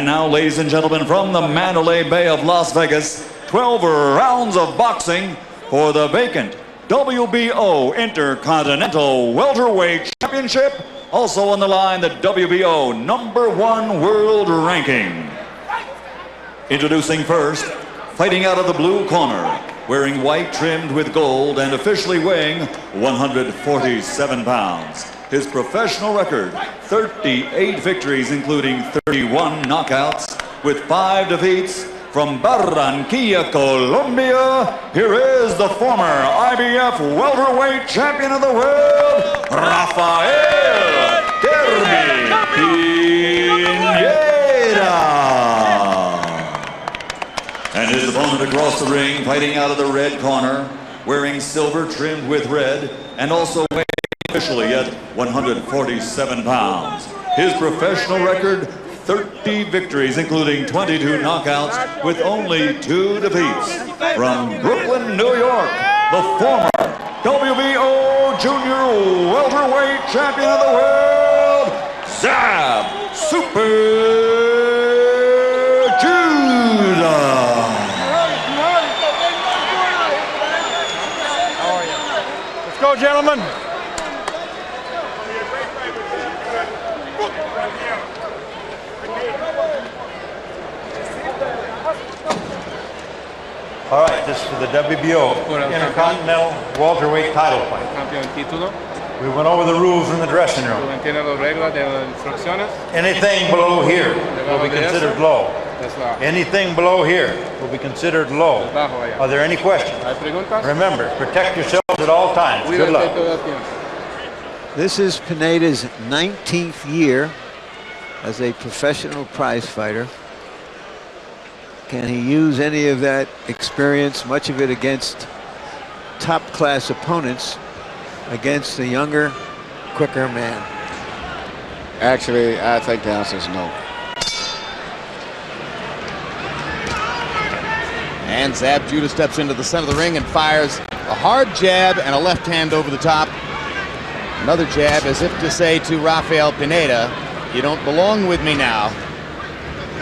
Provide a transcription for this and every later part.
Now, ladies and gentlemen, from the Mandalay Bay of Las Vegas, 12 rounds of boxing for the vacant WBO Intercontinental Welterweight Championship. Also on the line, the WBO #1 world ranking. Introducing first, fighting out of the blue corner, wearing white trimmed with gold and officially weighing 147 pounds. His professional record, 38 victories, including 31 knockouts, with 5 defeats. From Barranquilla, Colombia, here is the former IBF welterweight champion of the world, Rafael Pineda. And his opponent across the ring, fighting out of the red corner, wearing silver trimmed with red, and also weighing officially at 147 pounds. His professional record, 30 victories, including 22 knockouts, with only 2 defeats. From Brooklyn, New York, the former WBO Junior Welterweight Champion of the World, Zab Super Judah. Let's go, gentlemen. All right, this is for the WBO Intercontinental Welterweight title fight. We went over the rules in the dressing room. Anything below here will be considered low. Anything below here will be considered low. Are there any questions? Remember, protect yourselves at all times. Good luck. This is Pineda's 19th year as a professional prize fighter. Can he use any of that experience, much of it against top-class opponents, against the younger, quicker man? Actually, I think the answer is no. And Zab Judah steps into the center of the ring and fires a hard jab and a left hand over the top. Another jab, as if to say to Rafael Pineda, you don't belong with me now.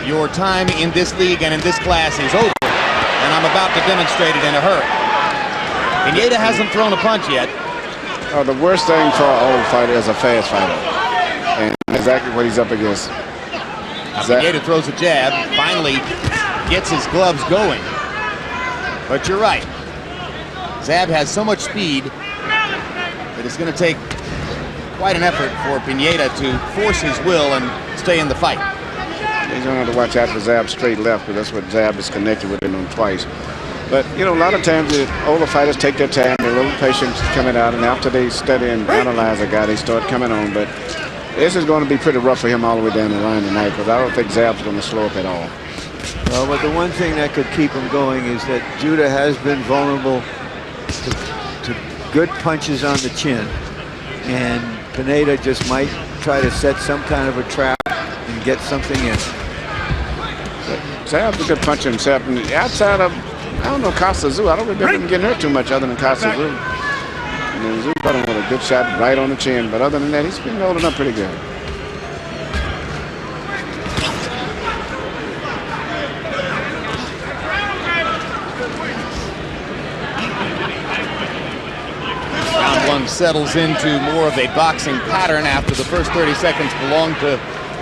Your time in this league and in this class is over, and I'm about to demonstrate it in a hurry. Pineda hasn't thrown a punch yet. The worst thing for an old fighter is a fast fighter, and exactly what he's up against. Pineda throws a jab, finally gets his gloves going. But you're right. Zab has so much speed that it's going to take quite an effort for Pineda to force his will and stay in the fight. He's going to have to watch out for Zab's straight left, because that's what Zab is connected with him on twice. But, you know, a lot of times the older fighters take their time, they're a little patient coming out, and after they study and analyze a guy, they start coming on. But this is going to be pretty rough for him all the way down the line tonight, because I don't think Zab's going to slow up at all. Well, but the one thing that could keep him going is that Judah has been vulnerable to good punches on the chin, and Pineda just might try to set some kind of a trap and get something in. Zab's a good puncher himself, and outside of, I don't know, Costa Zoo, I don't remember him getting hurt too much other than Costa Zoo. And then Zoo got him with a good shot right on the chin, but other than that, he's been holding up pretty good. Round one settles into more of a boxing pattern after the first 30 seconds belonged to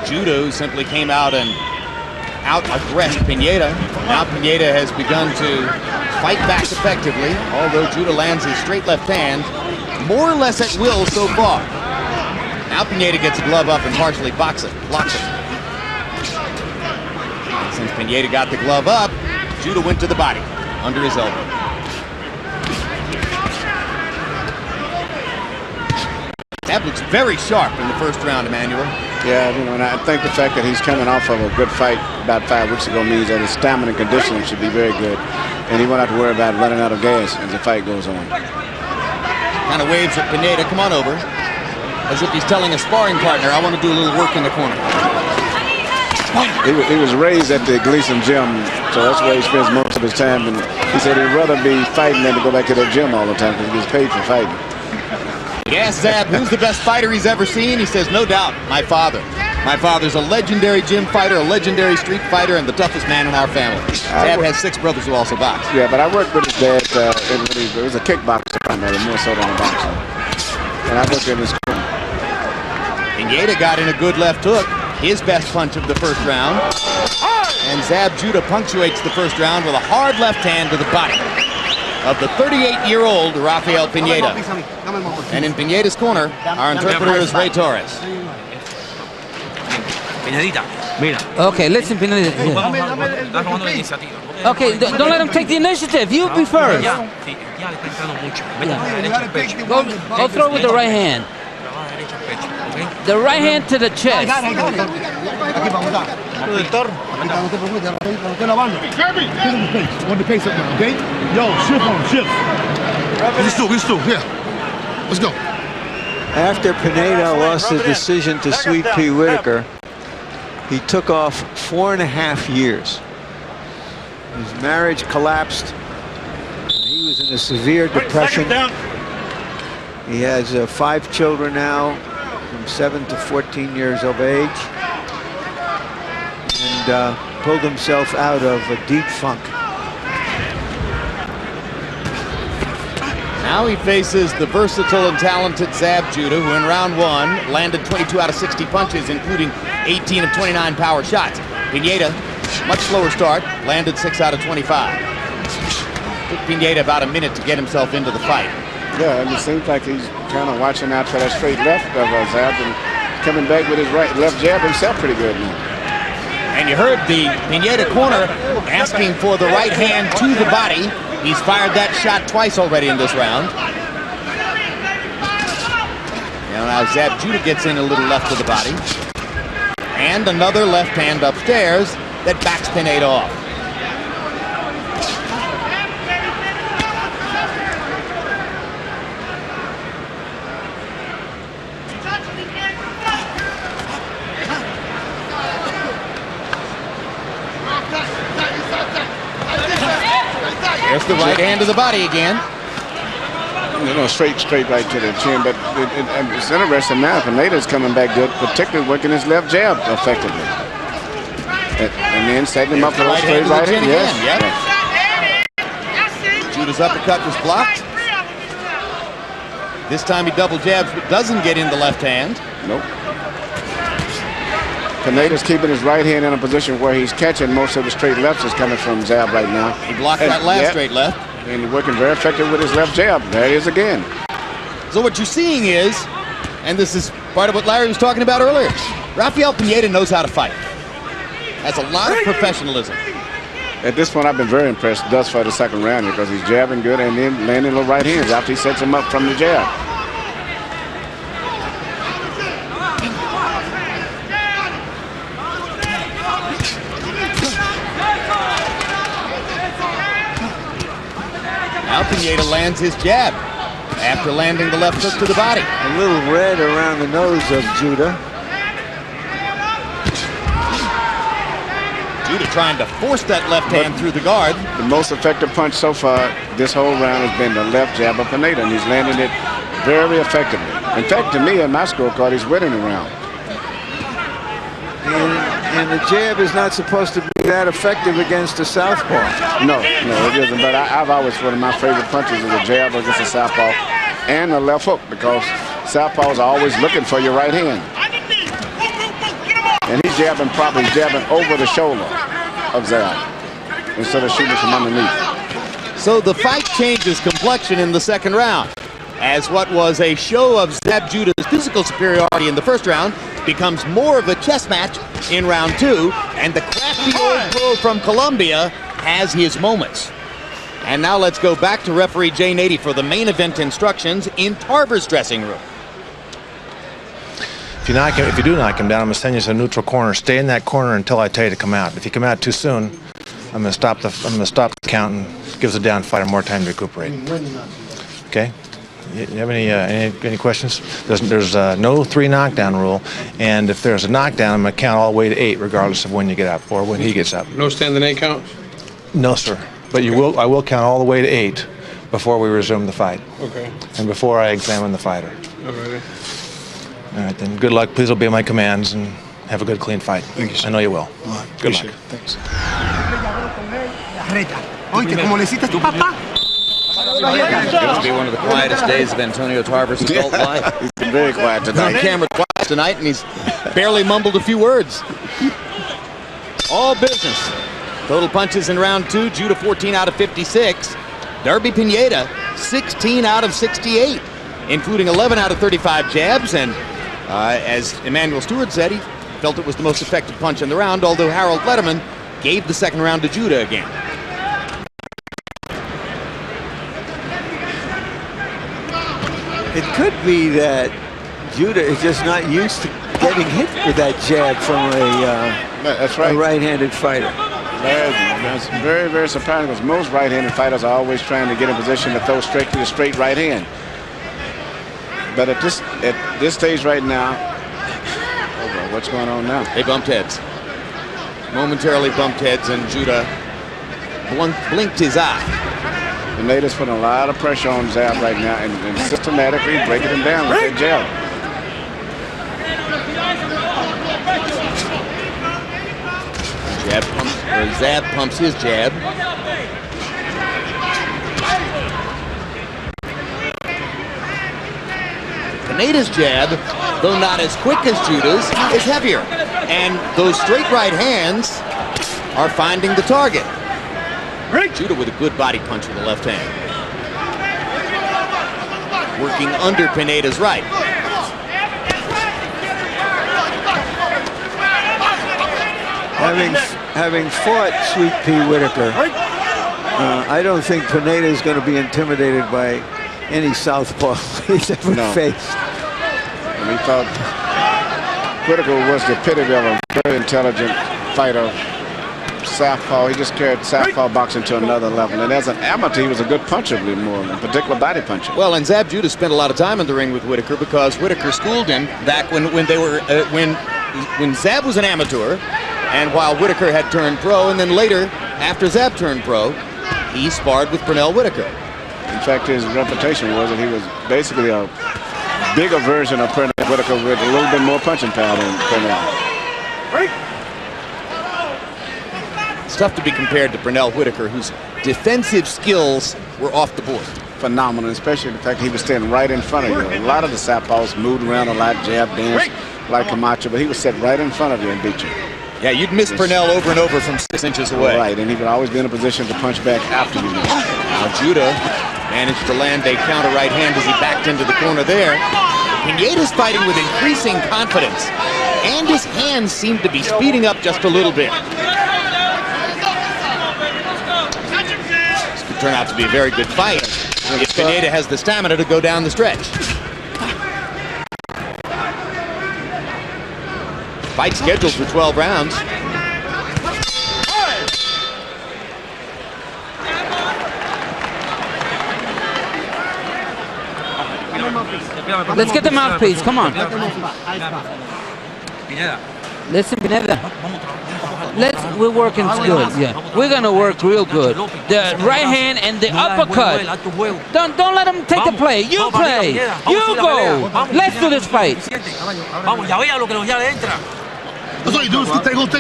Judah, who simply came out and out-aggressed Pineda. Now Pineda has begun to fight back effectively, although Judah lands his straight left hand more or less at will so far. Now Pineda gets a glove up and partially blocks it. Since Pineda got the glove up, Judah went to the body, under his elbow. That looks very sharp in the first round, Emmanuel. Yeah, you know, and I think the fact that he's coming off of a good fight about 5 weeks ago means that his stamina and conditioning should be very good, and he won't have to worry about running out of gas as the fight goes on. Kind of waves at Pineda, come on over, as if he's telling a sparring partner, I want to do a little work in the corner. He was raised at the Gleason gym, so that's where he spends most of his time, and he said he'd rather be fighting than to go back to that gym all the time, because he gets paid for fighting. He asked Zab who's the best fighter he's ever seen. He says, no doubt, my father. My father's a legendary gym fighter, a legendary street fighter, and the toughest man in our family. Zab has 6 brothers who also box. Yeah, but I worked with his dad. He was a kickboxer primarily, more so than a boxer. And I worked in his school. Pineda got in a good left hook, his best punch of the first round. And Zab Judah punctuates the first round with a hard left hand to the body of the 38-year-old Rafael Pineda. And in Pineda's corner, our interpreter is Ray Torres. Okay, listen, Pineda. Okay, don't let him take the initiative. You be first. Go throw with the right hand. The right hand to the chest. Want the pace up now, okay? Yo, shift on, shift. We still, yeah. Let's go. After Pineda lost the decision to Sweet Pea Whitaker, he took off 4.5 years. His marriage collapsed. He was in a severe depression. He has 5 children now, from 7 to 14 years of age, and pulled himself out of a deep funk. Now he faces the versatile and talented Zab Judah, who in round 1 landed 22 out of 60 punches, including 18 of 29 power shots. Pineda, much slower start, landed 6 out of 25. Took Pineda about a minute to get himself into the fight. Yeah, and it seems like he's kind of watching out for that straight left of Zab and coming back with his left jab himself pretty good now. And you heard the Pineda corner asking for the right hand to the body. He's fired that shot twice already in this round. Now Zab Judah gets in a little left to the body. And another left hand upstairs that backs Pineda off. There's the right hand to the body again. You know, straight right to the chin, but it's interesting now. Pineda's coming back good, particularly working his left jab effectively. And then setting him up for a straight right hand. Yes. Yep. Judah's uppercut was blocked. This time he double jabs, but doesn't get in the left hand. Nope. Pineda's keeping his right hand in a position where he's catching most of the straight lefts is coming from Zab right now. He blocked that last straight left. And he's working very effective with his left jab. There he is again. So what you're seeing is, and this is part of what Larry was talking about earlier, Rafael Pineda knows how to fight. Has a lot of professionalism. At this point, I've been very impressed thus far the second round here because he's jabbing good and then landing little right hands after he sets him up from the jab. Now Pineda lands his jab after landing the left hook to the body. A little red around the nose of Judah. Judah trying to force that left hand through the guard. The most effective punch so far this whole round has been the left jab of Pineda, and he's landing it very effectively. In fact, to me, in my scorecard, he's winning the round. And the jab is not supposed to be that effective against a southpaw. No, it isn't. But I've always, one of my favorite punches is a jab against a southpaw and a left hook, because southpaws are always looking for your right hand. And he's jabbing, probably jabbing over the shoulder of Zab instead of shooting from underneath. So the fight changes complexion in the second round, as what was a show of Zab Judah's physical superiority in the first round becomes more of a chess match in round 2, and the crafty old pro from Colombia has his moments. And now let's go back to referee Jay Nady for the main event instructions in Tarver's dressing room. If you do knock him down, I'm going to send you to a neutral corner. Stay in that corner until I tell you to come out. If you come out too soon, I'm going to stop the count and gives the down fighter more time to recuperate. Okay. You have any questions? There's no 3 knockdown rule, and if there's a knockdown, I'm going to count all the way to 8, regardless of when you get up or when he gets up. No standing 8 count? No, sir. But I will count all the way to 8 before we resume the fight. Okay. And before I examine the fighter. All right. All right, then. Good luck. Please obey my commands, and have a good, clean fight. Thank you, sir. I know you will. Good luck. Thanks. It will be one of the quietest days of Antonio Tarver's adult life. He's been very quiet tonight. On camera twice tonight, and he's barely mumbled a few words. All business. Total punches in round 2. Judah 14 out of 56. Derby Pineda 16 out of 68, including 11 out of 35 jabs. And as Emmanuel Stewart said, he felt it was the most effective punch in the round, although Harold Letterman gave the second round to Judah again. It could be that Judah is just not used to getting hit with that jab from That's right. a right-handed fighter. That's very, very surprising because most right-handed fighters are always trying to get in position to throw straight to the straight right hand. But at this stage right now, what's going on now? They bumped heads. Momentarily bumped heads, and Judah blinked his eye. Pineda's putting a lot of pressure on Zab right now and systematically breaking him down with that jab. Zab pumps his jab. Pineda's jab, though not as quick as Judah's, is heavier. And those straight right hands are finding the target. Judah with a good body punch with the left hand. Working under Pineda's right. Having fought Sweet Pea Whitaker, I don't think Pineda is going to be intimidated by any southpaw he's ever faced. And he thought Whitaker was the epitome of a very intelligent fighter. Southpaw, he just carried southpaw boxing to another level. And as an amateur, he was a good puncher, more in particular body puncher. Well, and Zab Judah spent a lot of time in the ring with Whitaker because Whitaker schooled him back when they were when Zab was an amateur, and while Whitaker had turned pro, and then later, after Zab turned pro, he sparred with Pernell Whitaker. In fact, his reputation was that he was basically a bigger version of Pernell Whitaker with a little bit more punching power than Pernell. It's tough to be compared to Pernell Whitaker, whose defensive skills were off the board. Phenomenal, especially the fact he was standing right in front of you. A lot of the southpaws moved around a lot, jab, dance, like Camacho, but he was set right in front of you and beat you. Yeah, you'd miss Pernell over and over from 6 inches away. Right, and he would always be in a position to punch back after you. Now Judah managed to land a counter right hand as he backed into the corner there. Pineda's fighting with increasing confidence, and his hands seem to be speeding up just a little bit. This could turn out to be a very good fight if Pineda has the stamina to go down the stretch. Fight scheduled for 12 rounds. Let's get the mouthpiece. Come on. Listen, Pineda. We're working good. Yeah, we're gonna work real good. The right hand and the uppercut. Don't let him take the play. You play. You go. Let's do this fight. That's all you do is take a look.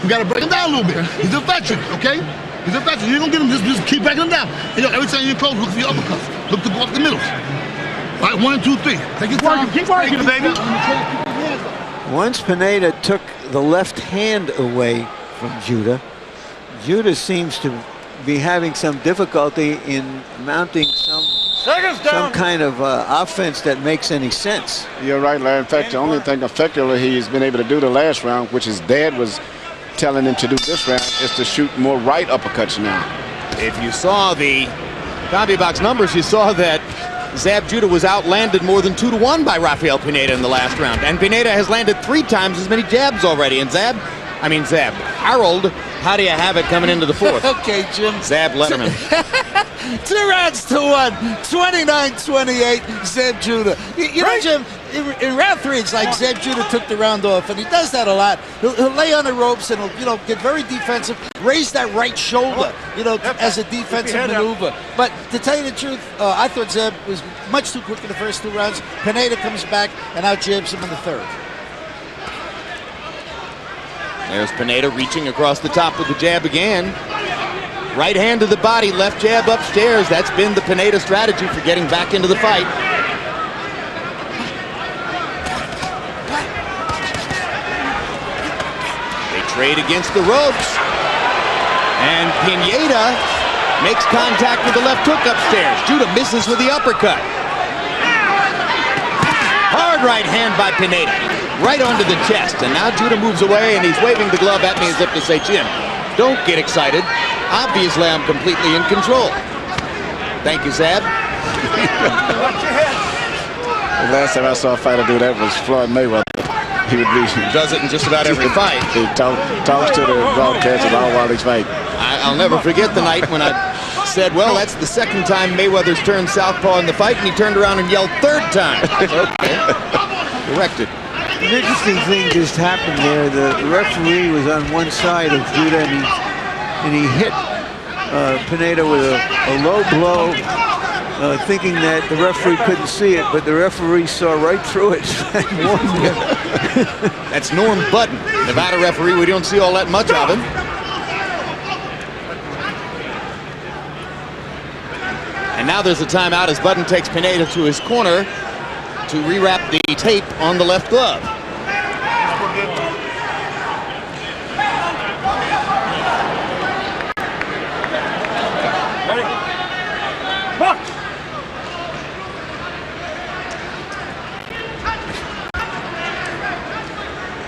You gotta break him down a little bit. He's a veteran, okay? He's a veteran. You don't get him, just keep breaking him down. And every time you approach, look for your uppercuts. Look to go up the middles. All right, 1, 2, 3. Take your time. Keep working, baby. Once Pineda took the left hand away from Judah, Judah seems to be having some difficulty in mounting some kind of offense that makes any sense. You're right, Larry. In fact, the only thing effectively he's been able to do the last round, which his dad was telling him to do this round, is to shoot more right uppercuts now. If you saw the CompuBox numbers, you saw that Zab Judah was outlanded more than 2-1 by Rafael Pineda in the last round. And Pineda has landed 3 times as many jabs already. And Harold, how do you have it coming into the 4th? Okay, Jim. Zab Letterman. 2 rounds to 1, 29-28, Zab Judah. You know, Jim, in round 3, it's like Zab Judah took the round off, and he does that a lot. He'll lay on the ropes and he'll, get very defensive, raise that right shoulder, as a defensive maneuver. But to tell you the truth, I thought Zab was much too quick in the first 2 rounds. Pineda comes back and out jabs him in the 3rd. There's Pineda reaching across the top with the jab again. Right hand to the body, left jab upstairs. That's been the Pineda strategy for getting back into the fight. They trade against the ropes. And Pineda makes contact with the left hook upstairs. Judah misses with the uppercut. Hard right hand by Pineda. Right onto the chest. And now Judah moves away and he's waving the glove at me as if to say, Jim, don't get excited. Obviously, I'm completely in control. Thank you, Zab. The last time I saw a fighter do that was Floyd Mayweather. He would be does it in just about every fight. He talks to the broadcasters all while he's fighting. I'll never forget the night when I said, well, that's the second time Mayweather's turned southpaw in the fight, and he turned around and yelled third time. Okay. Corrected. An interesting thing just happened there. The referee was on one side of Judah, and he hit Pineda with a low blow, thinking that the referee couldn't see it, but the referee saw right through it and warned him. That's Norm Budden, Nevada referee. We don't see all that much of him. And now there's a timeout as Budden takes Pineda to his corner to rewrap the tape on the left glove.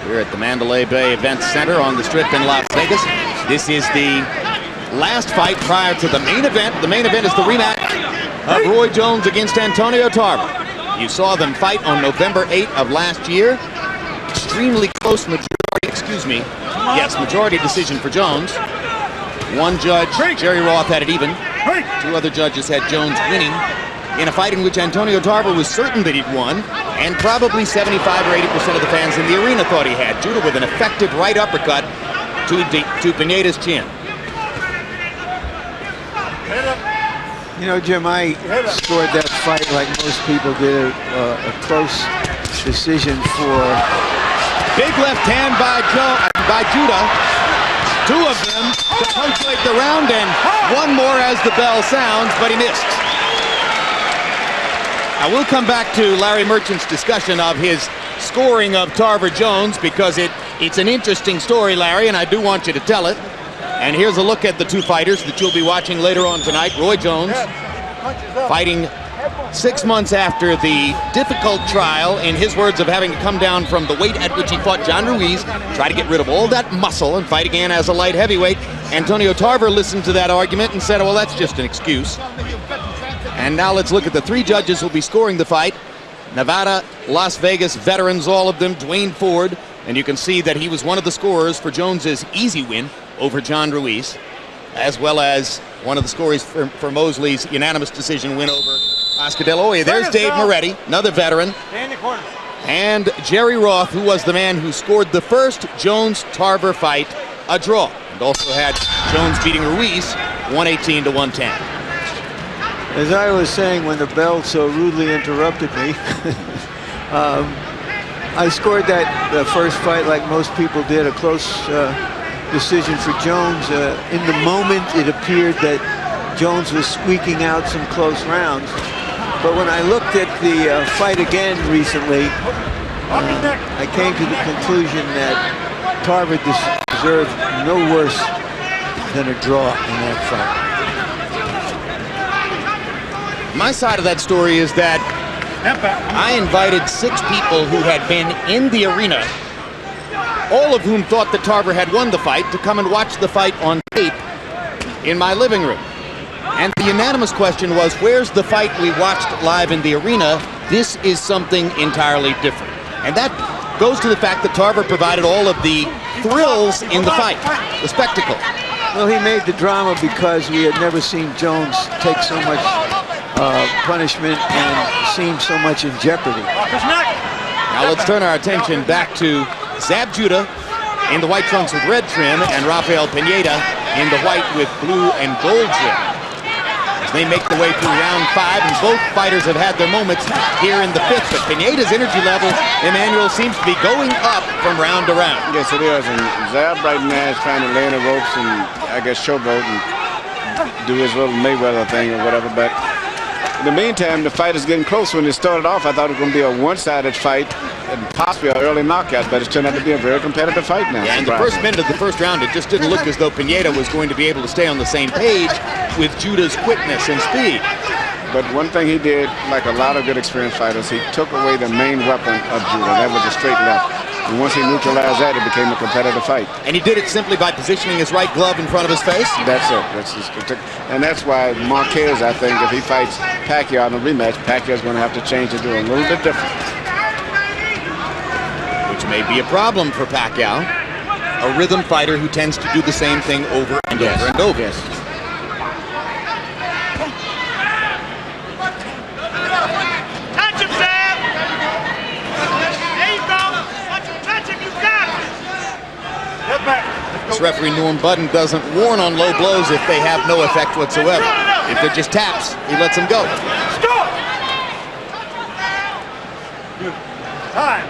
We're at the Mandalay Bay Events Center on the Strip in Las Vegas. This is the last fight prior to the main event. The main event is the rematch of Roy Jones against Antonio Tarver. You saw them fight on November 8th of last year. Extremely close majority decision for Jones. One judge, Jerry Roth, had it even. Two other judges had Jones winning in a fight in which Antonio Tarver was certain that he'd won, and probably 75 or 80% of the fans in the arena thought he had. Judah with an effective right uppercut to Pineda's chin. You know, Jim, I scored that fight like most people did, a close decision for... Big left hand by Judah. Two of them to punctuate the round, and one more as the bell sounds, but he missed. I will come back to Larry Merchant's discussion of his scoring of Tarver Jones, because it's an interesting story, Larry, and I do want you to tell it. And here's a look at the two fighters that you'll be watching later on tonight. Roy Jones fighting 6 months after the difficult trial, in his words, of having to come down from the weight at which he fought John Ruiz, try to get rid of all that muscle and fight again as a light heavyweight. Antonio Tarver listened to that argument and said, well, that's just an excuse. And now let's look at the three judges who'll be scoring the fight. Nevada, Las Vegas veterans, all of them. Dwayne Ford, and you can see that he was one of the scorers for Jones's easy win over John Ruiz, as well as one of the scorers for Mosley's unanimous decision win over Oscar De La Hoya. There's Dave Moretti, another veteran. And Jerry Roth, who was the man who scored the first Jones-Tarver fight a draw, and also had Jones beating Ruiz 118 to 110. As I was saying when the bell so rudely interrupted me, I scored the first fight like most people did, a close decision for Jones. In the moment, it appeared that Jones was squeaking out some close rounds. But when I looked at the fight again recently, I came to the conclusion that Tarver deserved no worse than a draw in that fight. My side of that story is that I invited 6 people who had been in the arena, all of whom thought that Tarver had won the fight, to come and watch the fight on tape in my living room. And the unanimous question was, where's the fight we watched live in the arena? This is something entirely different. And that goes to the fact that Tarver provided all of the thrills in the fight, the spectacle. Well, he made the drama because we had never seen Jones take so much punishment and seem so much in jeopardy. Now let's turn our attention back to Zab Judah in the white trunks with red trim and Rafael Pineda in the white with blue and gold trim. as they make their way through round 5, and both fighters have had their moments here in the 5th. But Pineda's energy level, Emmanuel, seems to be going up from round to round. Yes, it is. And Zab right now is trying to lay in the ropes and, I guess, showboat and do his little Mayweather thing or whatever. But in the meantime, the fight is getting close. When it started off, I thought it was going to be a one-sided fight and possibly an early knockout, but it's turned out to be a very competitive fight now. Yeah, in the first minute of the first round, it just didn't look as though Pineda was going to be able to stay on the same page with Judah's quickness and speed. But one thing he did, like a lot of good experienced fighters, he took away the main weapon of Judah. That was a straight left. And once he neutralized that, it became a competitive fight. And he did it simply by positioning his right glove in front of his face? That's it. And that's why Marquez, I think, if he fights Pacquiao in a rematch, Pacquiao's going to have to change and do a little bit different. Which may be a problem for Pacquiao, a rhythm fighter who tends to do the same thing over and over and over. Yes. Touch him, Sam! There you go! Touch him, you got it! Get back. This referee, Norm Budden, doesn't warn on low blows if they have no effect whatsoever. If they're just taps, he lets them go. Stop! Time.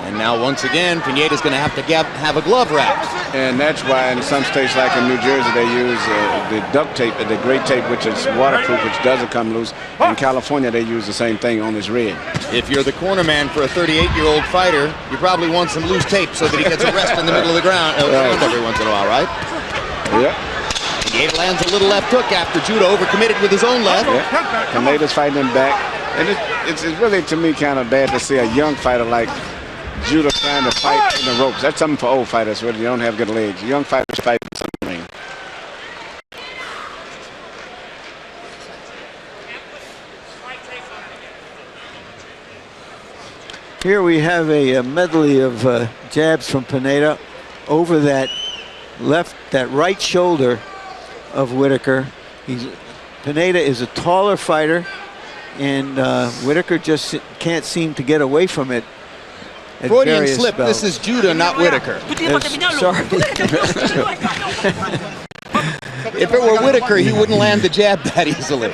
And now, once again, Pineda's going to have to have a glove wrap. And that's why in some states like in New Jersey, they use the duct tape, the gray tape, which is waterproof, which doesn't come loose. In California, they use the same thing on this rig. If you're the corner man for a 38-year-old fighter, you probably want some loose tape so that he gets a rest in the middle of the ground every once in a while, right? Yeah. Pineda lands a little left hook after Judah overcommitted with his own left. Yeah. Pineda's fighting him back. And it's really, to me, kind of bad to see a young fighter like Judah trying to fight in the ropes. That's something for old fighters where you don't have good legs. Young fighters fight in something. Here we have a medley of jabs from Pineda over that right shoulder of Whitaker. Pineda is a taller fighter, and Whitaker just can't seem to get away from it. Freudian slip. This is Judah, not Whitaker. Sorry. If it were Whitaker, he wouldn't land the jab that easily.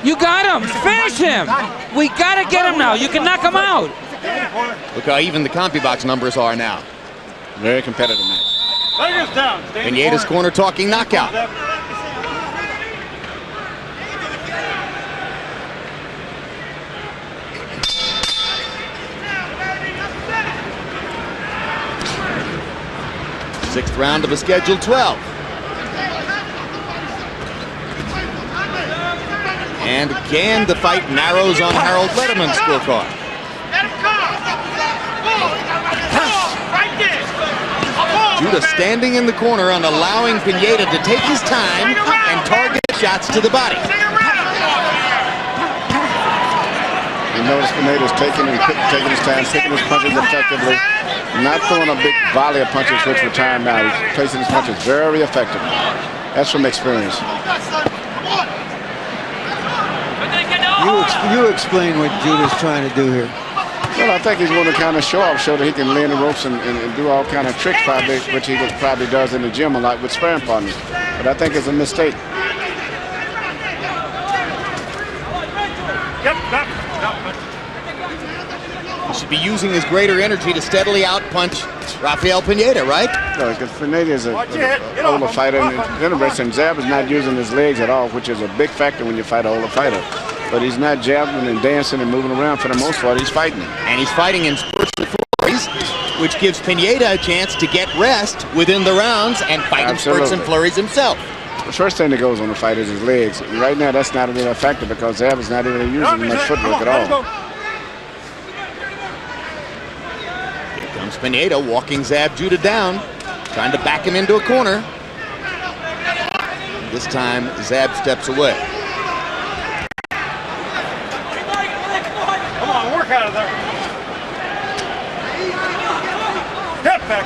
You got him. Finish him. We got to get him now. You can knock him out. Look how even the CompuBox numbers are now. Very competitive match. Pineda's corner talking knockout. Sixth round of a scheduled 12. And again, the fight narrows on Harold Letterman's scorecard. Judah standing in the corner and allowing Pineda to take his time and target shots to the body. You notice Pineda's taking his time, taking his punches effectively, not throwing a big volley of punches which were timed out. He's placing his punches very effectively. That's from experience. You explain what Judah's trying to do here. Well, I think he's going to kind of show that he can lay in the ropes and do all kind of tricks, probably, which he probably does in the gym a lot with sparring partners. But I think it's a mistake. He should be using his greater energy to steadily outpunch Rafael Pineda, right? No, because Pineda is an older fighter, and it's interesting. Zab is not using his legs at all, which is a big factor when you fight an older fighter. But he's not jabbing and dancing and moving around for the most part. He's fighting. And he's fighting in spurts and flurries, which gives Pineda a chance to get rest within the rounds and fight in spurts and flurries himself. The first thing that goes on the fight is his legs. And right now, that's not really a factor because Zab is not even using much footwork at all. Here comes Pineda walking Zab Judah down, trying to back him into a corner. This time, Zab steps away. Out of there. Get back.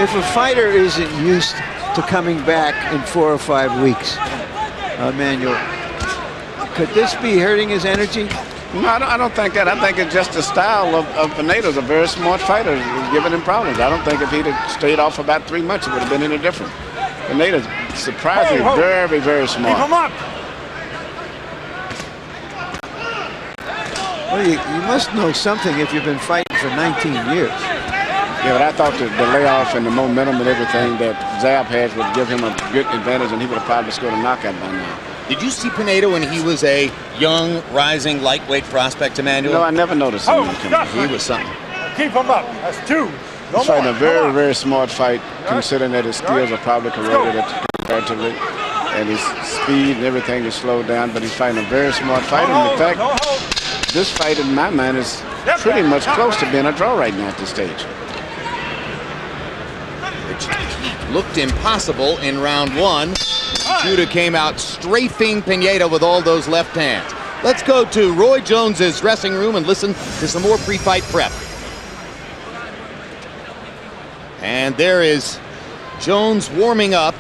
If a fighter isn't used to coming back in 4 or 5 weeks, Manuel, could this be hurting his energy? No, I don't think that. I think it's just the style of Pineda's a very smart fighter, giving him problems. I don't think if he'd have stayed off about 3 months, it would have been any different. Pineda's surprisingly very, very smart. Keep him up. Well, you must know something if you've been fighting for 19 years. Yeah, but I thought the layoff and the momentum and everything that Zab has would give him a good advantage, and he would have probably scored a knockout by now. Did you see Pineda when he was a young, rising lightweight prospect, Emmanuel? No, I never noticed him. He was something. Keep him up. That's 2. He's fighting a very, very smart fight, considering that his skills are probably corroded comparatively, and his speed and everything is slowed down, but he's fighting a very smart fight. And in fact, this fight, in my mind, is pretty much close to being a draw right now at this stage. It looked impossible in round 1. Judah came out strafing Pineda with all those left hands. Let's go to Roy Jones's dressing room and listen to some more pre-fight prep. And there is Jones warming up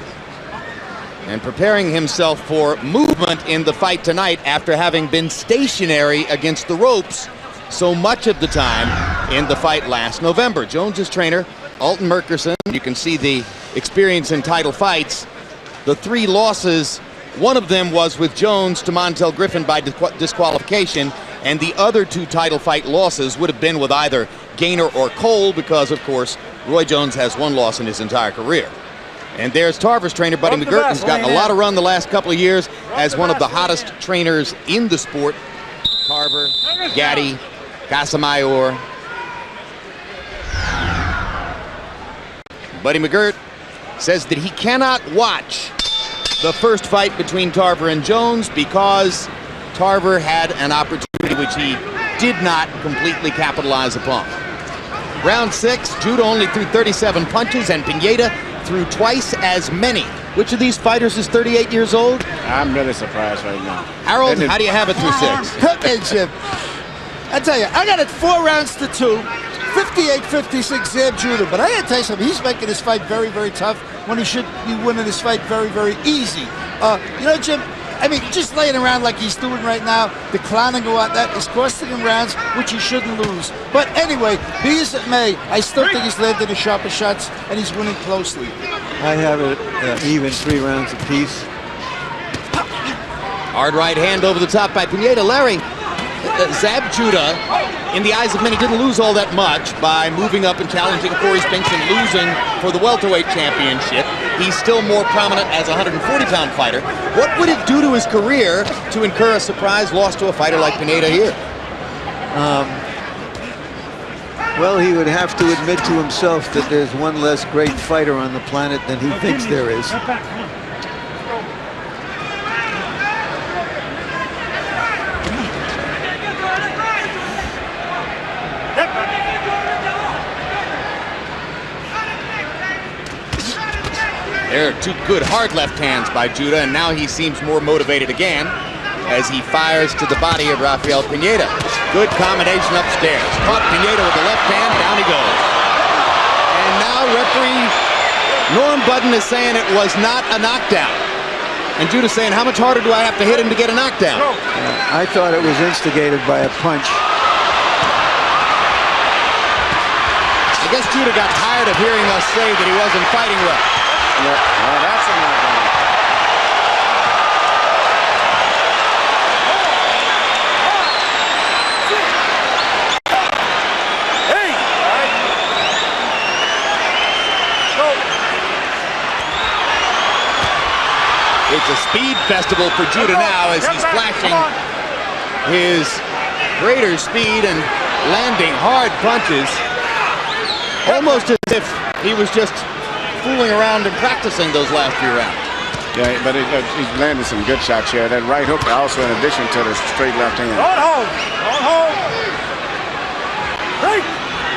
and preparing himself for movement in the fight tonight after having been stationary against the ropes so much of the time in the fight last November. Jones's trainer, Alton Merkerson, you can see the experience in title fights. The 3 losses, one of them was with Jones to Montel Griffin by disqualification, and the other 2 title fight losses would have been with either Gaynor or Cole, because, of course, Roy Jones has 1 loss in his entire career. And there's Tarver's trainer, Buddy McGirt, who's gotten a lot of run the last couple of years as one of the hottest trainers in the sport. Tarver, Gaddy, Casamayor. Buddy McGirt says that he cannot watch the first fight between Tarver and Jones because Tarver had an opportunity which he did not completely capitalize upon. Round 6, Judah only threw 37 punches and Pineda threw twice as many. Which of these fighters is 38 years old? I'm really surprised right now. Harold, how do you have it through 6? Okay, Jim. I tell you, I got it 4 rounds to 2. 58-56 Zab Judah, but I gotta tell you something, he's making this fight very, very tough when he should be winning this fight very, very easy. You know, Jim, I mean, just laying around like he's doing right now, declining or what, that is costing him rounds, which he shouldn't lose. But anyway, be as it may, I still think he's landing the sharper shots and he's winning closely. I have it even 3 rounds apiece. Hard right hand over the top by Pineda. Larry, Zab Judah, in the eyes of many, didn't lose all that much by moving up and challenging Cory Spinks and losing for the welterweight championship. He's still more prominent as a 140-pound fighter. What would it do to his career to incur a surprise loss to a fighter like Pineda here? Well, he would have to admit to himself that there's one less great fighter on the planet than he thinks there is. There are 2 good hard left hands by Judah, and now he seems more motivated again as he fires to the body of Rafael Pineda. Good combination upstairs. Caught Pineda with the left hand, down he goes. And now referee Norm Budden is saying it was not a knockdown. And Judah's saying, how much harder do I have to hit him to get a knockdown? I thought it was instigated by a punch. I guess Judah got tired of hearing us say that he wasn't fighting well. Yeah, well, that's a knockdown. It's a speed festival for Judah now as he's flashing his greater speed and landing hard punches, almost as if he was just fooling around and practicing those last few rounds. Yeah, but he's landed some good shots here. That right hook also in addition to the straight left hand.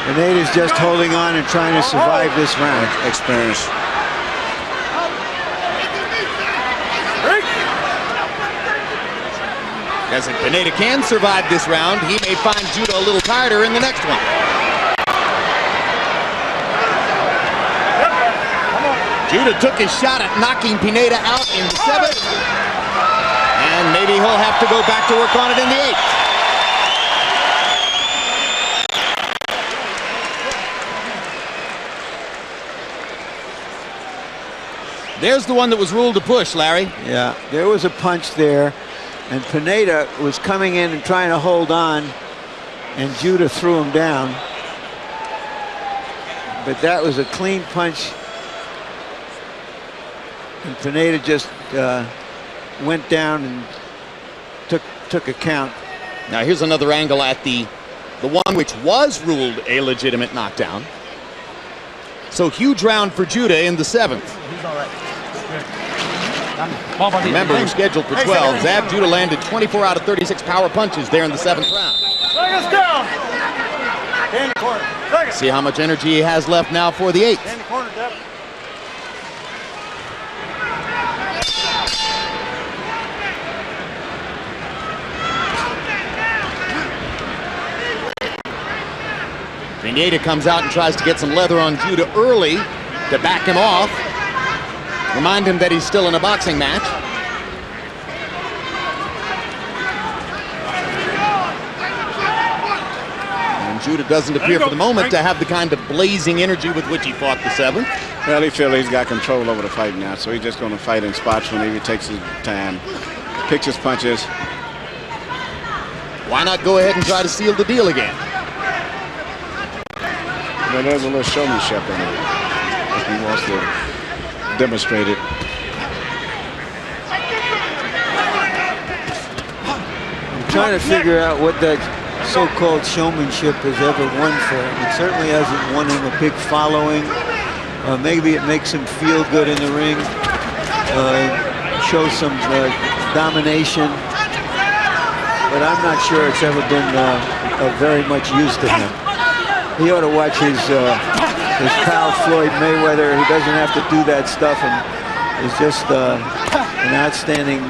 Pineda's just holding on and trying to survive this round. Experience. As if Pineda can survive this round, he may find Judah a little tighter in the next one. Judah took his shot at knocking Pineda out in the 7th. And maybe he'll have to go back to work on it in the 8th. There's the one that was ruled to push, Larry. Yeah, there was a punch there, and Pineda was coming in and trying to hold on, and Judah threw him down. But that was a clean punch, and Pineda just went down and took a count. Now here's another angle at the one which was ruled a legitimate knockdown. So huge round for Judah in the 7th. Remember, we're scheduled for 12. Zab Judah landed 24 out of 36 power punches there in the 7th round. Seconds down. In the corner. Second. See how much energy he has left now for the 8th. In the corner, Deb. Pineda comes out and tries to get some leather on Judah early to back him off. Remind him that he's still in a boxing match. And Judah doesn't appear for the moment to have the kind of blazing energy with which he fought the 7th. Well, he feels he's got control over the fight now, so he's just going to fight in spots whenever he takes his time, picks his punches. Why not go ahead and try to seal the deal again? Well, there's a little showmanship in it. He wants to demonstrate it. I'm trying to figure out what that so-called showmanship has ever won for him. It certainly hasn't won him a big following. Maybe it makes him feel good in the ring, shows some domination, but I'm not sure it's ever been very much use to him. He ought to watch his pal Floyd Mayweather. He doesn't have to do that stuff and is just an outstanding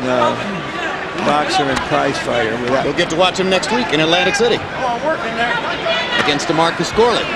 boxer and prize fighter. We'll get to watch him next week in Atlantic City against DeMarcus Corley.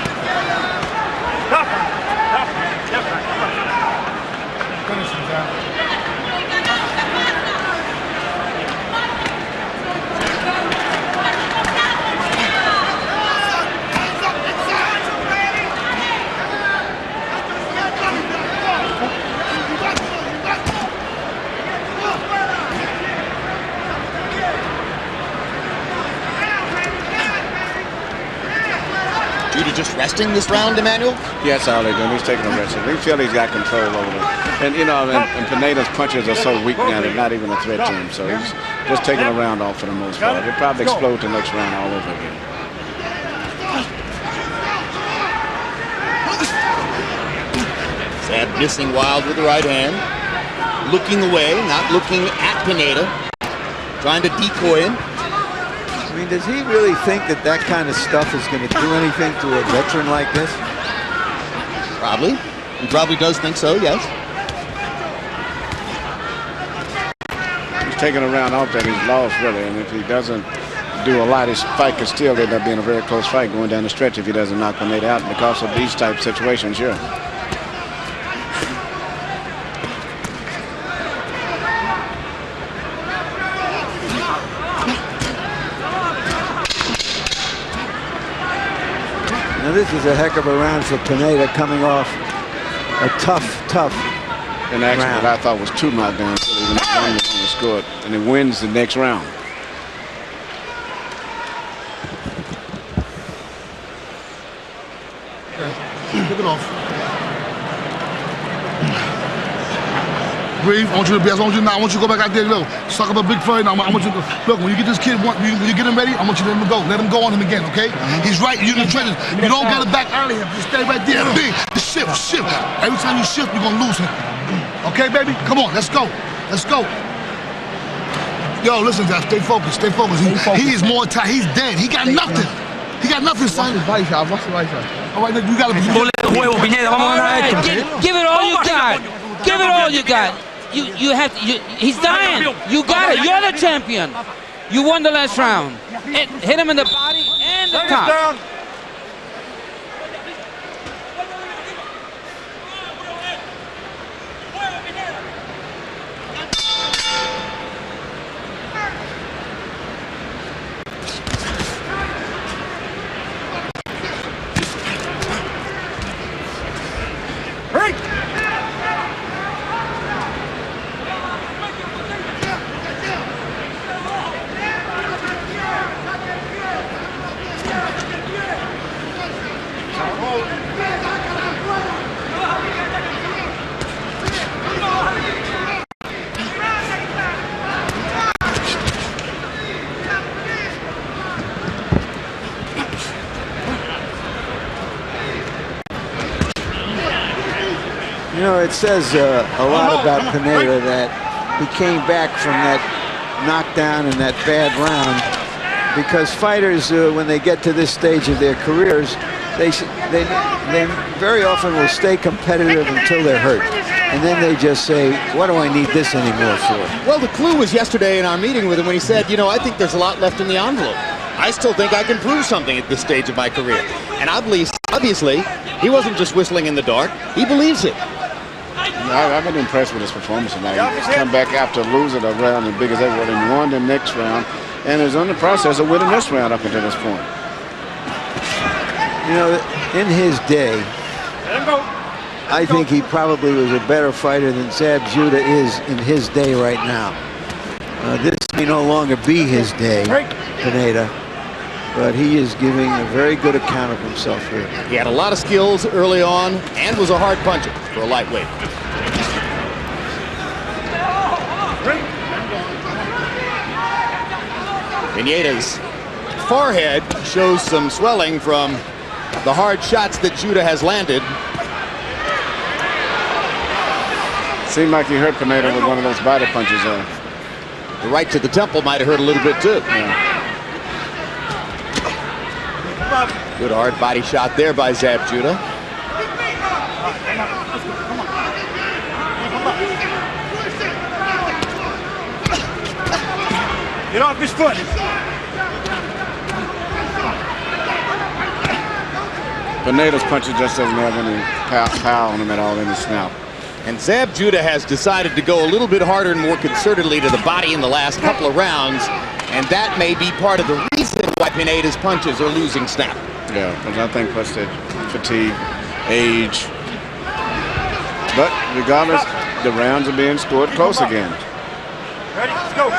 Just resting this round, Emmanuel? Yes, all they're doing. He's taking a rest. They feel he's got control over it. And, you know, and Pineda's punches are so weak now, they're not even a threat to him. So he's just taking a round off for the most part. He'll probably explode the next round all over again. Zab missing wild with the right hand. Looking away, not looking at Pineda. Trying to decoy him. I mean, does he really think that that kind of stuff is going to do anything to a veteran like this? Probably. He probably does think so, yes. He's taking a round off that he's lost, really. And if he doesn't do a lot, his fight could still end up being a very close fight going down the stretch if he doesn't knock Pineda out because of these type situations here. Now this is a heck of a round for Pineda, coming off a tough And actually round. what I thought was 2 knockdowns, so even if one was only scored, and he wins the next round. Take it off. Breathe. I want you to be. I want you now. I want you to go back out there. Look, suck up a big furry. Now I want you to look. When you get this kid, when you get him ready, I want you to let him go. Let him go on him again, okay? He's right. You're in the trenches. You don't get it back early. Just stay right there. Big. Shift. Every time you shift, you're gonna lose him. Okay, baby? Come on. Let's go. Yo, listen, Zach. Stay focused. He is more tired. He's dead. He got nothing. Son. All right, you gotta. All right, give it all you got. Give it all you got. You have to. He's dying. You got it. You're the champion. You won the last round. Hit him in the body and the top. You know, it says a lot about Pineda that he came back from that knockdown and that bad round, because fighters, when they get to this stage of their careers, they very often will stay competitive until they're hurt. And then they just say, what do I need this anymore for? Well, the clue was yesterday in our meeting with him when he said, you know, I think there's a lot left in the envelope. I still think I can prove something at this stage of my career. And obviously, he wasn't just whistling in the dark. He believes it. I've been impressed with his performance tonight. He's come back after losing a round as big as heavyweight and won the next round, and is in the process of winning this round up until this point. You know, in his day, I think he probably was a better fighter than Zab Judah is in his day right now. This may no longer be his day, Pineda, but he is giving a very good account of himself here. He had a lot of skills early on and was a hard puncher for a lightweight. Pineda's forehead shows some swelling from the hard shots that Judah has landed. Seemed like he hurt Pineda with one of those body punches. The right to the temple might have hurt a little bit too. Yeah. Good hard body shot there by Zab Judah. Get off his foot. Pineda's punches just doesn't have any power on him at all in his snout. And Zab Judah has decided to go a little bit harder and more concertedly to the body in the last couple of rounds, and that may be part of the reason why Pineda's punches are losing snap. Yeah, because I think plus that fatigue, age. But regardless, the rounds are being scored close again. Ready? Let's go.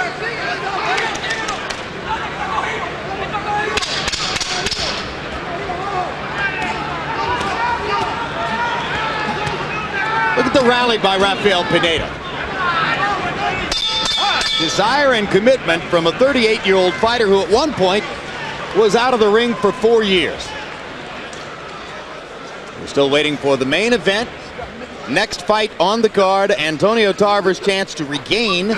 Look at the rally by Rafael Pineda. Desire and commitment from a 38-year-old fighter who at one point was out of the ring for 4 years. We're still waiting for the main event. Next fight on the card, Antonio Tarver's chance to regain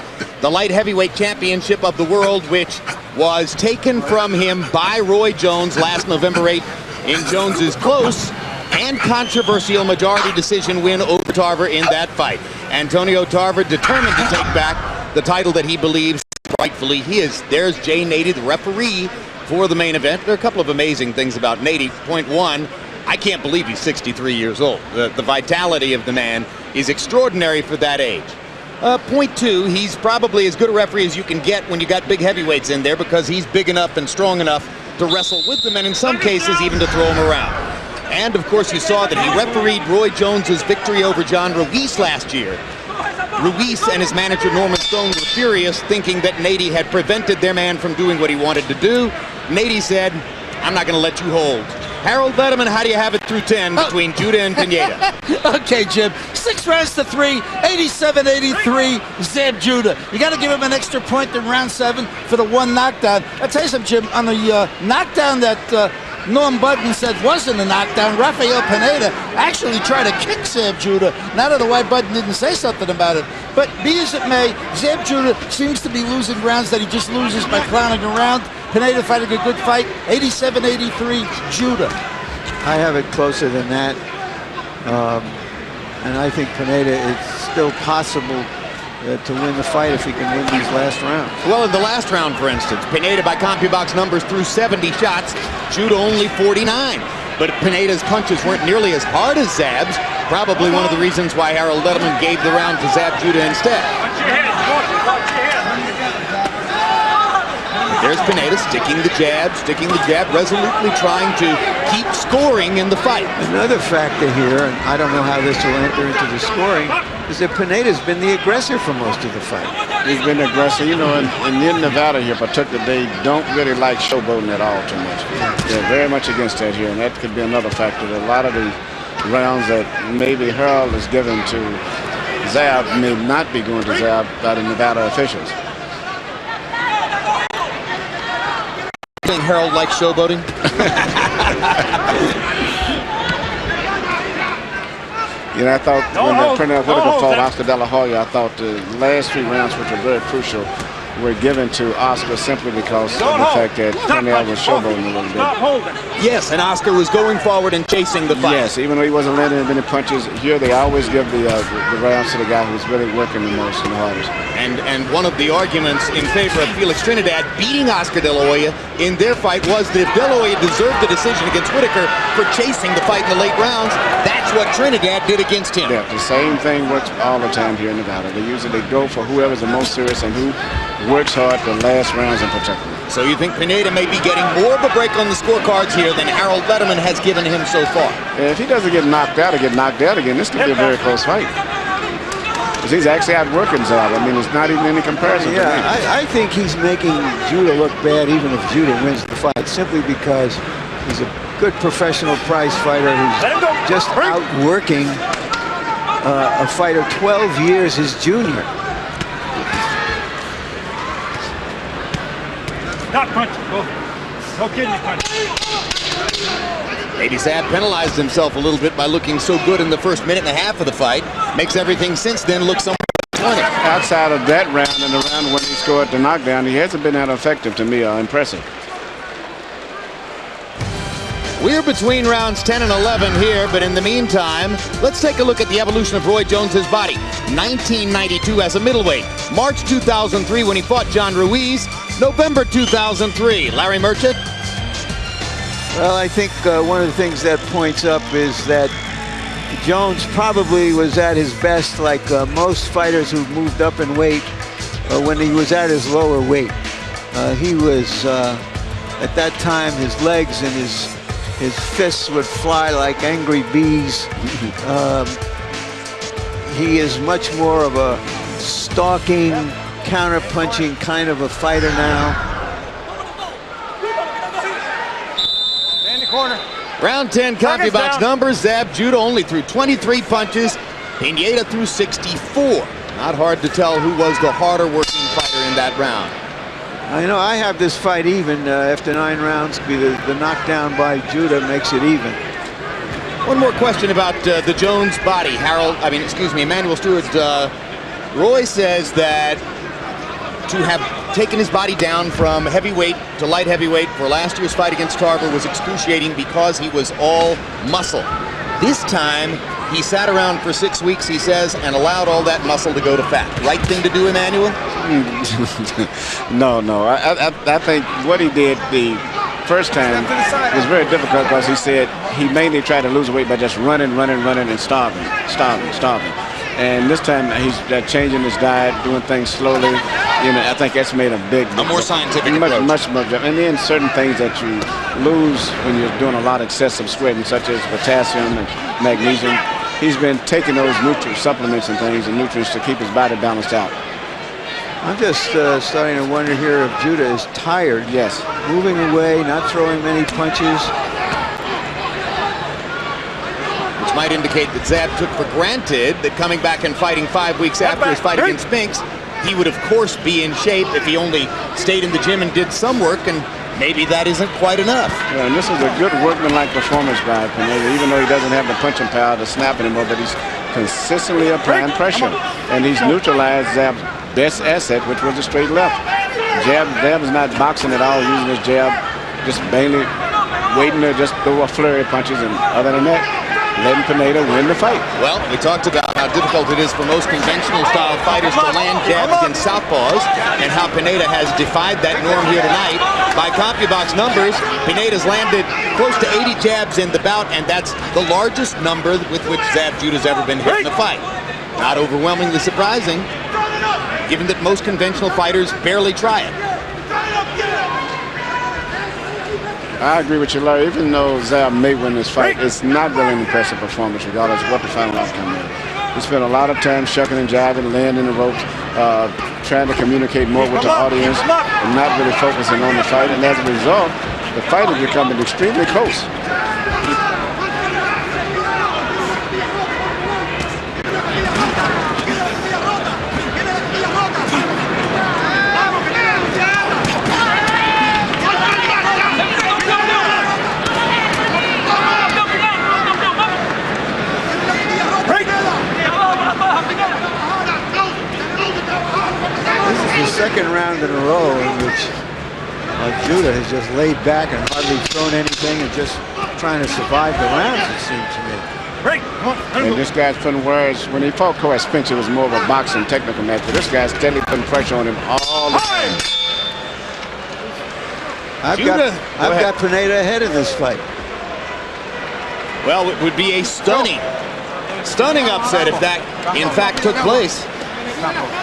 the light heavyweight championship of the world, which was taken from him by Roy Jones last November 8th in Jones's close and controversial majority decision win over Tarver in that fight. Antonio Tarver determined to take back the title that he believes rightfully his. There's Jay Nady, the referee for the main event. There are a couple of amazing things about Nady. Point one, I can't believe he's 63 years old. The vitality of the man is extraordinary for that age. Point two, he's probably as good a referee as you can get when you got big heavyweights in there, because he's big enough and strong enough to wrestle with them, and in some cases even to throw them around. And of course you saw that he refereed Roy Jones's victory over John Ruiz last year. Ruiz and his manager Norman Stone were furious, thinking that Nady had prevented their man from doing what he wanted to do. Nady said, I'm not going to let you hold. Harold Letterman, how do you have it through 10 between Judah and Pineda? Okay, Jim. 6 rounds to 3, 87-83, Zab Judah. You got to give him an extra point in round 7 for the one knockdown. I'll tell you something, Jim. On the knockdown that Norm Budden said wasn't a knockdown, Rafael Pineda actually tried to kick Zab Judah. Not know why Budden didn't say something about it. But be as it may, Zab Judah seems to be losing rounds that he just loses by clowning around. Pineda fighting a good fight, 87-83, Judah. I have it closer than that. And I think Pineda, it's still possible to win the fight if he can win these last rounds. Well, in the last round, for instance, Pineda by CompuBox numbers threw 70 shots, Judah only 49. But Pineda's punches weren't nearly as hard as Zab's, probably one of the reasons why Harold Letterman gave the round to Zab Judah instead. Watch your head. Watch your head. There's Pineda sticking the jab, resolutely trying to keep scoring in the fight. Another factor here, and I don't know how this will enter into the scoring, is that Pineda's been the aggressor for most of the fight. He's been aggressive. You know, in Nevada here, particularly, they don't really like showboating at all too much. They're very much against that here, and that could be another factor. That a lot of the rounds that maybe Harold is given to Zab may not be going to Zab by the Nevada officials. I think Harold likes showboating. You know, I thought when Pineda would have fought Oscar De La Hoya, I thought the last 3 rounds, which were very crucial, were given to Oscar simply because of the fact that Pineda was showboating a little bit. Yes, and Oscar was going forward and chasing the fight. Yes, even though he wasn't landing many punches, here they always give the rounds to the guy who's really working the most and the hardest. And one of the arguments in favor of Felix Trinidad beating Oscar De La Hoya in their fight was that if De La Hoya deserved the decision against Whitaker for chasing the fight in the late rounds, that's what Trinidad did against him. Yeah, the same thing works all the time here in Nevada. They go for whoever's the most serious and who works hard the last rounds in particular. So you think Pineda may be getting more of a break on the scorecards here than Harold Letterman has given him so far? If he doesn't get knocked out or get knocked out again, this could be a very close fight. Because he's actually outworking Zab. I mean, it's not even any comparison. Yeah, I think he's making Judah look bad even if Judah wins the fight, simply because he's a good professional prize fighter who's just outworking a fighter 12 years his junior. Not punching. No kidding me punching. Maybe Zab penalized himself a little bit by looking so good in the first minute and a half of the fight. Makes everything since then look somewhat funny. Outside of that round and the round when he scored the knockdown, he hasn't been that effective to me or impressive. We're between rounds 10 and 11 here, but in the meantime, let's take a look at the evolution of Roy Jones's body. 1992 as a middleweight, March 2003 when he fought John Ruiz, November 2003. Larry Merchant? Well, I think one of the things that points up is that Jones probably was at his best, like most fighters who've moved up in weight, when he was at his lower weight. He was, at that time, his legs and his fists would fly like angry bees. He is much more of a stalking, counter-punching kind of a fighter now. Round 10 CompuBox numbers. Zab Judah only threw 23 punches. Pineda threw 64. Not hard to tell who was the harder working fighter in that round. I know I have this fight even after 9 rounds. The knockdown by Judah makes it even. One more question about the Jones body. Emmanuel Stewart. Roy says that to have taken his body down from heavyweight to light heavyweight for last year's fight against Tarver was excruciating because he was all muscle. This time, he sat around for 6 weeks, he says, and allowed all that muscle to go to fat. Right thing to do, Emmanuel? No. I think what he did the first time was very difficult because he said he mainly tried to lose weight by just running and starving. And this time he's changing his diet, doing things slowly. You know, I think that's made a more scientific approach. Much. And then certain things that you lose when you're doing a lot of excessive sweating, such as potassium and magnesium. He's been taking those nutrient supplements and things and nutrients to keep his body balanced out. I'm just starting to wonder here if Judah is tired. Yes. Moving away, not throwing many punches. Which might indicate that Zab took for granted that coming back and fighting 5 weeks after his fight against Spinks, he would of course be in shape if he only stayed in the gym and did some work, and maybe that isn't quite enough. Yeah, and this is a good workmanlike performance by Pineda, even though he doesn't have the punching power to snap anymore, but he's consistently applying pressure. And he's neutralized Zab's best asset, which was a straight left. Zab is not boxing at all, using his jab, just mainly waiting to just throw a flurry of punches, and other than that, letting Pineda win the fight. Well, we talked about how difficult it is for most conventional style fighters to land jabs against southpaws, and how Pineda has defied that norm here tonight. By CompuBox numbers, Pineda's landed close to 80 jabs in the bout, and that's the largest number with which Zab Judah's ever been hit in a fight. Not overwhelmingly surprising, given that most conventional fighters barely try it. I agree with you, Larry. Even though Zab may win this fight, it's not really an impressive performance, regardless of what the final outcome is. He spent a lot of time shucking and jiving, landing the ropes, trying to communicate more with the audience, and not really focusing on the fight. And as a result, the fight is becoming extremely close. second round in a row in which Judah has just laid back and hardly thrown anything and just trying to survive the rounds, it seems to me. And this guy's putting words. When he fought Cory Spinks, it was more of a boxing technical match, but this guy's steadily putting pressure on him all the time. I've got Pineda ahead in this fight. Well, it would be a stunning upset if that, in fact, took place.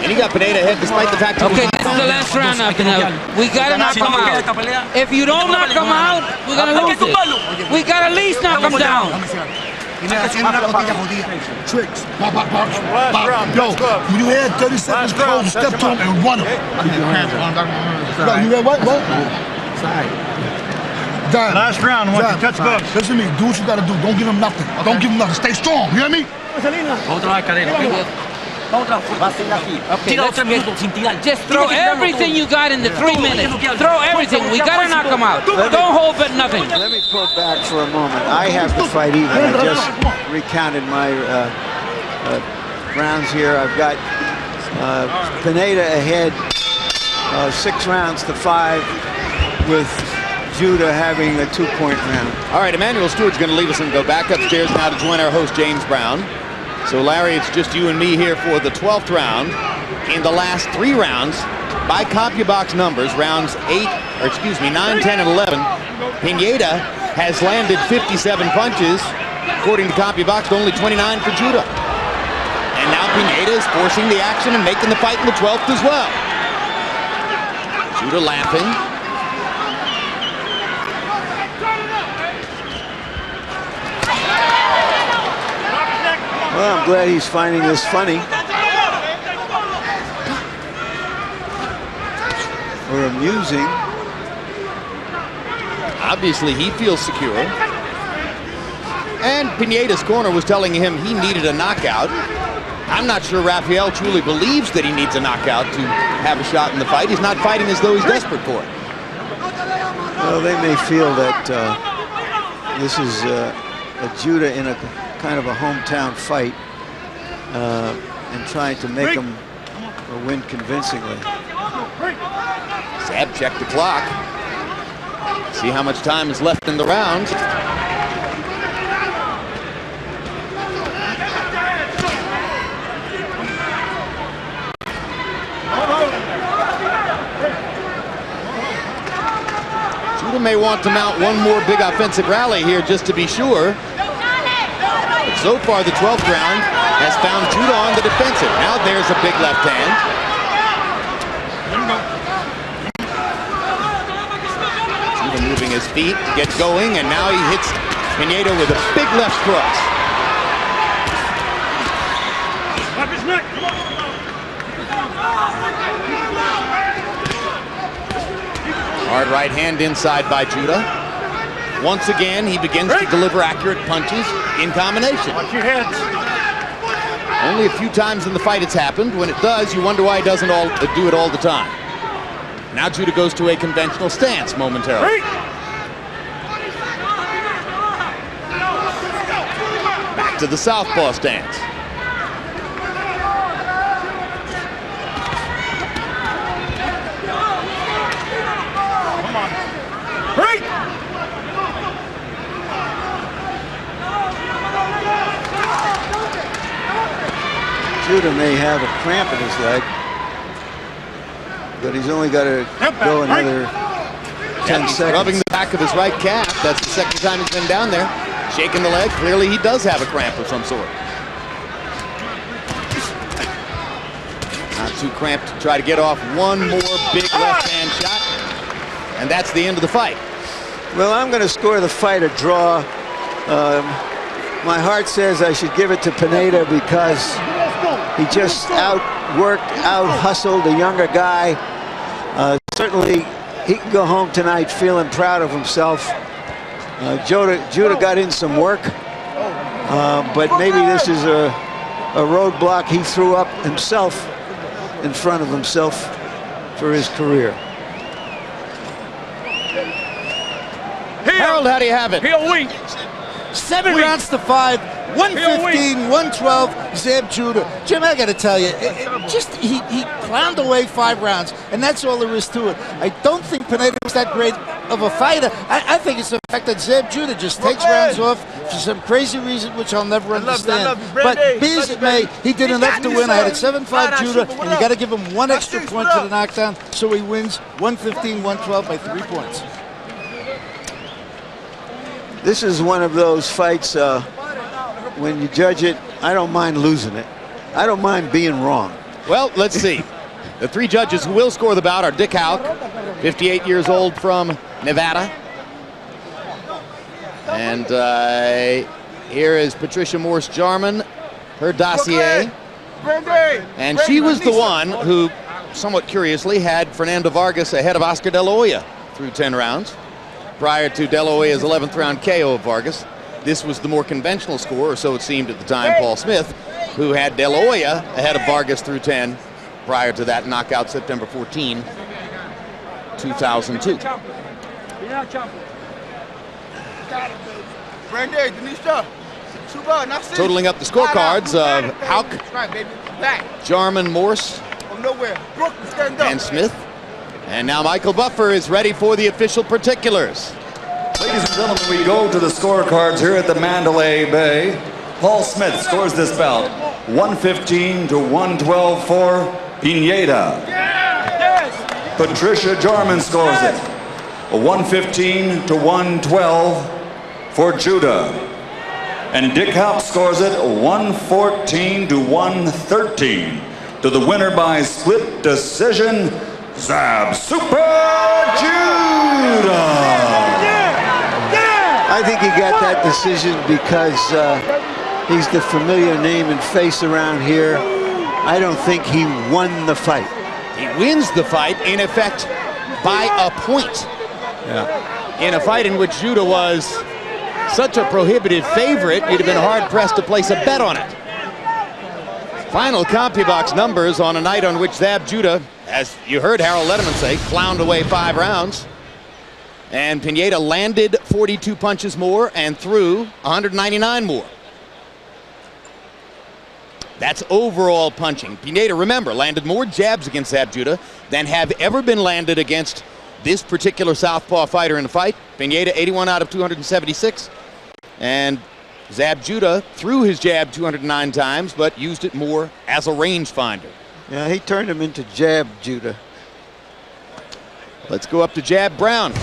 And he got Pineda ahead despite the fact that okay, this is the last round now, Pineda. We gotta knock him out. If you don't knock him out, we're gonna lose it. We gotta at least knock him down. Tricks. Yo, when you had 30 seconds close, step to him and run him. Keep your hands on. You read what? Done. Last round, I want you to touch gloves. Listen to me. Do what you gotta do. Don't give him nothing. Don't give him nothing. Stay strong. You hear me? Okay, just throw everything you got in the 3 minutes. Throw everything. We gotta knock him out. Don't hold back nothing. Let me pull back for a moment. I have the fight even. I just recounted my rounds here. I've got Pineda ahead 6 rounds to 5 with Judah having a 2-point round. All right, Emmanuel Stewart's going to leave us and go back upstairs now to join our host, James Brown. So, Larry, it's just you and me here for the 12th round. In the last 3 rounds, by CompuBox numbers, rounds 9, 10, and 11, Pineda has landed 57 punches. According to CompuBox, only 29 for Judah. And now Pineda is forcing the action and making the fight in the 12th as well. Judah laughing. Well, I'm glad he's finding this funny. Or amusing. Obviously, he feels secure. And Pineda's corner was telling him he needed a knockout. I'm not sure Rafael truly believes that he needs a knockout to have a shot in the fight. He's not fighting as though he's desperate for it. Well, they may feel that this is a Judah in a kind of a hometown fight and trying to make him win convincingly. Zab checked the clock. See how much time is left in the round. Judah may want to mount one more big offensive rally here just to be sure. But so far, the 12th round has found Judah on the defensive. Now there's a big left hand. Judah moving his feet to get going, and now he hits Pineda with a big left cross. Hard right hand inside by Judah. Once again, he begins to deliver accurate punches in combination. Watch your heads. Only a few times in the fight it's happened. When it does, you wonder why he doesn't do it all the time. Now Judah goes to a conventional stance momentarily. Back to the southpaw stance. Judah may have a cramp in his leg, but he's only got to go another 10 seconds. Rubbing the back of his right calf. That's the second time he's been down there. Shaking the leg. Clearly he does have a cramp of some sort. Not too cramped to try to get off one more big left-hand shot. And that's the end of the fight. Well, I'm going to score the fight a draw. My heart says I should give it to Pineda because he just outworked, out-hustled a younger guy. Certainly, he can go home tonight feeling proud of himself. Judah got in some work, but maybe this is a roadblock he threw up himself in front of himself for his career. Harold, how do you have it? Heel weak. 7 rounds to 5, 115, 112, Zab Judah. Jim, I got to tell you, he clowned away 5 rounds, and that's all there is to it. I don't think Pineda was that great of a fighter. I think it's the fact that Zab Judah just takes rounds off for some crazy reason, which I'll never understand. But be as it may, he did enough to win. I had it 7-5 Judah, and you got to give him 1 extra point for the knockdown, so he wins 115-112 by 3 points. This is one of those fights, when you judge it, I don't mind losing it. I don't mind being wrong. Well, let's see. The 3 judges who will score the bout are Dick Houck, 58 years old from Nevada. And here is Patricia Morse-Jarman, her dossier. And she was the one who, somewhat curiously, had Fernando Vargas ahead of Oscar De La Hoya through 10 rounds. Prior to De La Hoya's 11th round KO of Vargas. This was the more conventional score, or so it seemed at the time, Paul Smith, who had De La Hoya ahead of Vargas through 10 prior to that knockout September 14, 2002. Totaling up the scorecards of Houck, Jarman, Morse, and Smith. And now Michael Buffer is ready for the official particulars. Ladies and gentlemen, we go to the scorecards here at the Mandalay Bay. Paul Smith scores this bout 115-112 for Pineda. Patricia Jarman scores it 115-112 for Judah. And Dick Houck scores it 114-113 to the winner by split decision, Zab Super Judah. I think he got that decision because he's the familiar name and face around here. I don't think he won the fight. He wins the fight, in effect, by a point. Yeah. In a fight in which Judah was such a prohibitive favorite, you'd have been hard-pressed to place a bet on it. Final CompuBox numbers on a night on which Zab Judah, as you heard Harold Letterman say, clowned away 5 rounds. And Pineda landed 42 punches more and threw 199 more. That's overall punching. Pineda, remember, landed more jabs against Zab Judah than have ever been landed against this particular southpaw fighter in a fight. Pineda 81 out of 276. And Zab Judah threw his jab 209 times, but used it more as a rangefinder. Yeah, he turned him into Jab Judah. Let's go up to Jab Brown.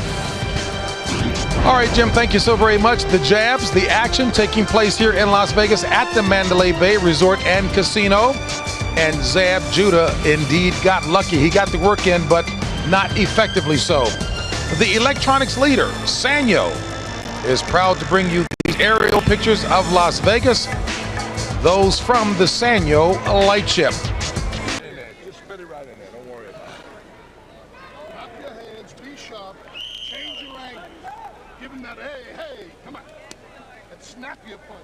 All right, Jim, thank you so very much. The jabs, the action taking place here in Las Vegas at the Mandalay Bay Resort and Casino. And Zab Judah indeed got lucky. He got the work in, but not effectively so. The electronics leader, Sanyo, is proud to bring you these aerial pictures of Las Vegas, those from the Sanyo lightship. Just spit it right in there. Don't worry about it. Drop your hands. Be sharp. Change your angle. Give him that, hey, come on. That snappier punch.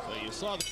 So you saw the